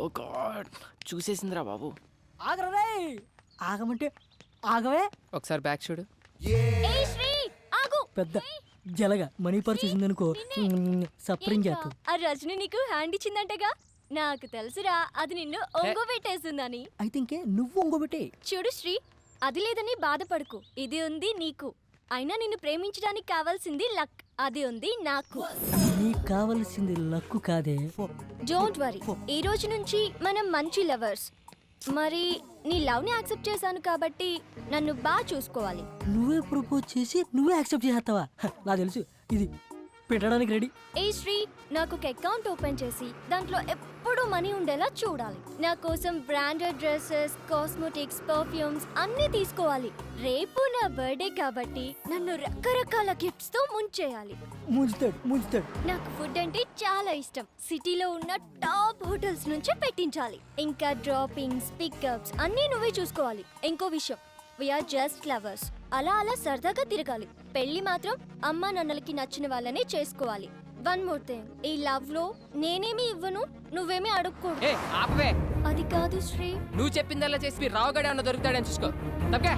ఓ God చూసేసిందిరా బాబు. ఆగరే ఆగమంటే ఆగవే. ఒకసారి back చూడు. ఏయ్ శ్రీ ఆగు. పెద్ద జలగా మనీ పర్స్ చూసిందనుకో సప్రింగ్ ఏంట్రా, చేస్తుంది. ఆ రజని నీకు హ్యాండ్ ఇచ్చిందంటగా. నాకు తెలుసురా అది నిన్ను ఒంగో పెట్టేస్తుందని. అయితే ఇంకే నువ్వు ఒంగోబెట్టే. చూడు శ్రీ, అది లేదని బాధపడకు, ఇది ఉంది నీకు. అయినా నిన్ను ప్రేమించడానికి కావాల్సింది లక్, అది ఉంది నాకు. నీకు కావలసింది లక్కు కాదే. డోంట్ వరీ, ఈ రోజు నుంచి మనం మంచి లవర్స్. మరి నీ లవ్ ని యాక్సెప్ట్ చేశాను కాబట్టి నన్ను బాగా చూసుకోవాలి. నువ్వే ప్రపోజ్ చేసి నువ్వే యాక్సెప్ట్ చేస్తావా? నాకు తెలుసు ఇది పెట్టడానికి రెడీ. ఏ శ్రీ, నాకు ఒక అకౌంట్ ఓపెన్ చేసి దాంట్లో ఎప్పుడూ మనీ ఉండేలా చూడాలి. నా కోసం బ్రాండెడ్ డ్రెస్సెస్, కాస్మెటిక్స్, పర్ఫ్యూమ్స్ అన్నీ తీసుకోవాలి. రేపు నా బర్త్డే కాబట్టి నన్ను రకరకాల గిఫ్ట్స్ తో ముంచేయాలి. ముంచుతాడు. నాకు ఫుడ్ అంటే చాలా ఇష్టం. సిటీలో ఉన్న టాప్ హోటల్స్ నుంచి పెట్టించాలి. ఇంకా డ్రాపింగ్స్, పికప్స్ అన్నీ నువ్వే చూసుకోవాలి. ఇంకో విషయం, వీఆర్ జస్ట్ లవర్స్. అలా అలా సరదాగా తిరగాలి. పెళ్లి మాత్రం అమ్మా నాన్నలకి నచ్చిన వాళ్ళనే చేసుకోవాలి. వన్ మోర్ థింగ్, ఈ లవ్ లో నేనేమి ఇవ్వను, నువ్వేమీ అడుక్కోడు. ఏ ఆపవే. అది కాదు శ్రీ. నువ్వు చెప్పిందల్లా చేసి రావుగడే అన్న దొరుకుతాడని చూసుకో. తప్పగా